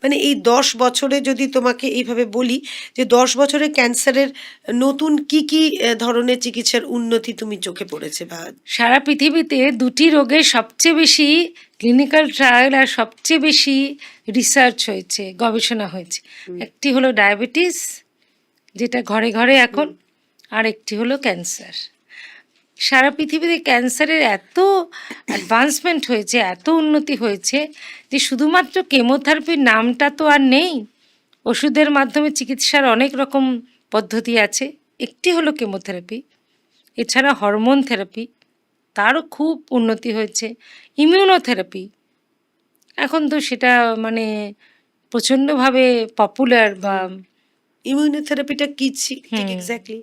মানে এই 10 বছরে যদি তোমাকে এইভাবে বলি যে 10 বছরে ক্যান্সারের নতুন কি কি ধরনের চিকিৎসার উন্নতি তুমি চোখে পড়েছে বা সারা পৃথিবীতে দুটি রোগের সবচেয়ে বেশি ক্লিনিক্যাল ট্রায়াল আর সবচেয়ে বেশি রিসার্চ হয়েছে, গবেষণা হয়েছে। একটি হলো ডায়াবেটিস, যেটা ঘরে ঘরে এখন, আর একটি হলো ক্যান্সার। সারা পৃথিবীতে ক্যান্সারের এত অ্যাডভান্সমেন্ট হয়েছে, এত উন্নতি হয়েছে যে শুধুমাত্র কেমোথেরাপির নামটা তো আর নেই। ওষুধের মাধ্যমে চিকিৎসার অনেক রকম পদ্ধতি আছে। একটি হলো কেমোথেরাপি, এছাড়া হরমোন থেরাপি, তারও খুব উন্নতি হয়েছে। ইমিউনোথেরাপি, এখন তো সেটা মানে প্রচণ্ডভাবে পপুলার। বা ইমিউনোথেরাপিটা কি ঠিক হুম। এক্স্যাক্টলি?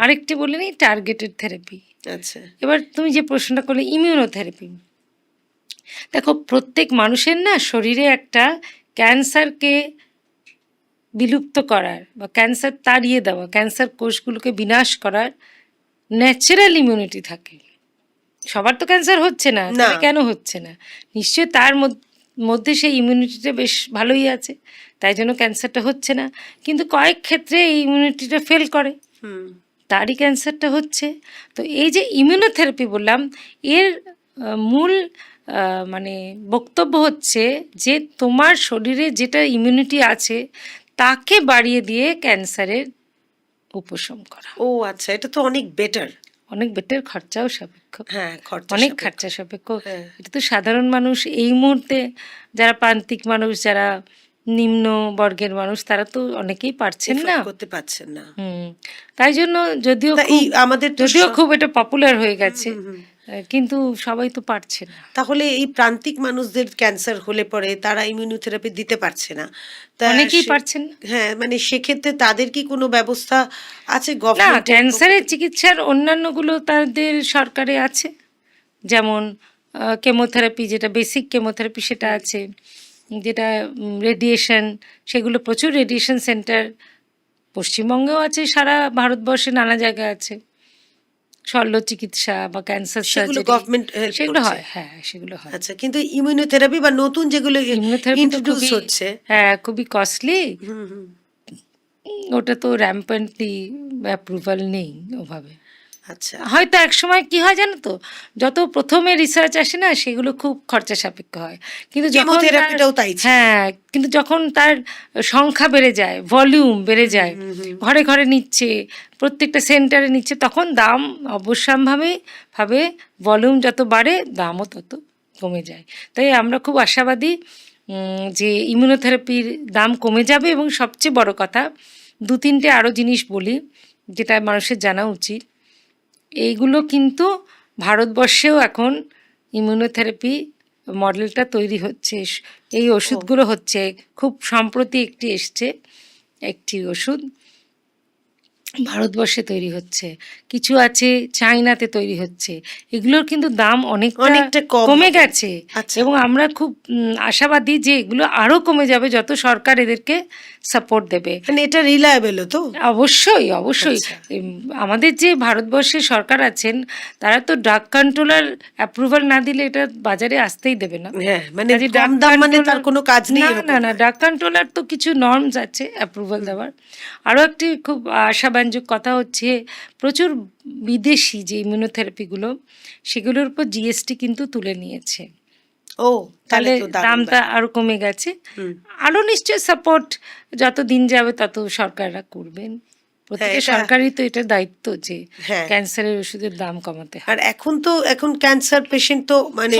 আরেকটি বলে নিই, টার্গেটেড থেরাপি। আচ্ছা। এবার তুমি যে প্রশ্নটা করলে ইমিউনোথেরাপি, দেখো প্রত্যেক মানুষের না শরীরে একটা ক্যান্সারকে বিলুপ্ত করার বা ক্যান্সার তাড়িয়ে দেওয়া, ক্যান্সার কোষগুলোকে বিনাশ করার ন্যাচারাল ইমিউনিটি থাকে। সবার তো ক্যান্সার হচ্ছে না, তাহলে কেন হচ্ছে না? নিশ্চয়ই তার মধ্যে সেই ইমিউনিটিটা বেশ ভালোই আছে, তাই জন্য ক্যান্সারটা হচ্ছে না। কিন্তু কয়েক ক্ষেত্রে এই ইমিউনিটিটা ফেল করে, তারই ক্যান্সারটা হচ্ছে। তো এই যে ইমিউনোথেরাপি বললাম, এর মূল মানে বক্তব্য হচ্ছে যে তোমার শরীরে যেটা ইমিউনিটি আছে তাকে বাড়িয়ে দিয়ে ক্যান্সারের উপশম করা। ও আচ্ছা, এটা তো অনেক বেটার। অনেক বেটার, খরচাও সাপেক্ষ। হ্যাঁ, অনেক খরচা সাপেক্ষ। হ্যাঁ। এটা তো সাধারণ মানুষ এই মুহূর্তে, যারা প্রান্তিক মানুষ, যারা নিম্ন বর্গের মানুষ, তারা তো অনেকেই পারছেন না, করতে পারছেন না। তাই জন্য যদিও আমাদের খুব এটা পপুলার হয়ে গেছে, কিন্তু সবাই তো পারছে না। তাহলে এই প্রান্তিক মানুষদের ক্যান্সার হলে পরে তারা ইমিউনোথেরাপি দিতে পারছে না, অনেকেই পারছেন না। হ্যাঁ, মানে সেক্ষেত্রে তাদের কি কোনো ব্যবস্থা আছে? না, ক্যান্সারের চিকিৎসার অন্যান্যগুলো তাদের সরকারে আছে, যেমন কেমোথেরাপি, যেটা বেসিক কেমোথেরাপি সেটা আছে, যেটা রেডিয়েশন, সেগুলো প্রচুর রেডিয়েশন সেন্টার পশ্চিমবঙ্গেও আছে, সারা ভারতবর্ষে নানা জায়গায় আছে। শল্য চিকিৎসা বা ক্যান্সার সার্জারি, গভর্নমেন্ট সেগুলো হয়। হ্যাঁ, সেগুলো হয়। আচ্ছা, কিন্তু ইমিউনোথেরাপি বা নতুন যেগুলো ইন্ট্রোডিউস খুবই হচ্ছে, হ্যাঁ খুবই কস্টলি, ওটা তো র্যাম্পেন্টলি অ্যাপ্রুভাল নেই ওভাবে। আচ্ছা, হয়তো এক সময় কি হয় জানো তো, যত প্রথমে রিসার্চ আসে না সেগুলো খুব খরচা সাপেক্ষ হয়, কিন্তু যখন হ্যাঁ, কিন্তু যখন তার সংখ্যা বেড়ে যায়, ভলিউম বেড়ে যায়, ঘরে ঘরে নিচ্ছে, প্রত্যেকটা সেন্টারে নিচ্ছে, তখন দাম অবশ্যম্ভাবী ভলিউম যত বাড়ে দামও তত কমে যায়। তাই আমরা খুব আশাবাদী যে ইমিউনোথেরাপির দাম কমে যাবে। এবং সবচেয়ে বড় কথা, 2-3টে আরও জিনিস বলি যেটা মানুষের জানা উচিত। এইগুলো কিন্তু ভারতবর্ষেও এখন ইমিউনোথেরাপি মডেলটা তৈরি হচ্ছে, এই ওষুধগুলো হচ্ছে। খুব সম্প্রতি একটি ওষুধ ভারতবর্ষে তৈরি হচ্ছে, কিছু আছে চায়নাতে তৈরি হচ্ছে। এগুলোর কিন্তু দাম অনেকটা কমে গেছে, এবং আমরা খুব আশাবাদী যে এগুলো আরও কমে যাবে যত সরকার এদেরকে সাপোর্ট দেবে। মানে এটা রিলায়েবল তো? অবশ্যই অবশ্যই। আমাদের যে ভারতবর্ষের সরকার আছেন, তারা তো ড্রাগ কন্ট্রোলার অ্যাপ্রুভাল না দিলে এটা বাজারে আসতেই দেবে না। মানে কম দাম মানে তার কোনো কাজ নেই? না, ড্রাগ কন্ট্রোলার তো কিছু নর্মস আছে অ্যাপ্রুভাল দেওয়ার। আরও একটি খুব আশাব্যঞ্জক কথা হচ্ছে, প্রচুর বিদেশি যে ইমিউনোথেরাপিগুলো, সেগুলোর উপর জিএসটি কিন্তু তুলে নিয়েছে। তাহলে দামটা আরো কমে গেছে। আরো নিশ্চয় সাপোর্ট যত দিন যাবে তত সরকাররা করবেন। প্রত্যেক সরকারই তো এটা দায়িত্ব যে ক্যান্সারের ওষুধের দাম কমাতে হয়। আর এখন ক্যান্সার পেশেন্ট তো মানে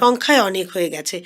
সংখ্যায় অনেক হয়ে গেছে।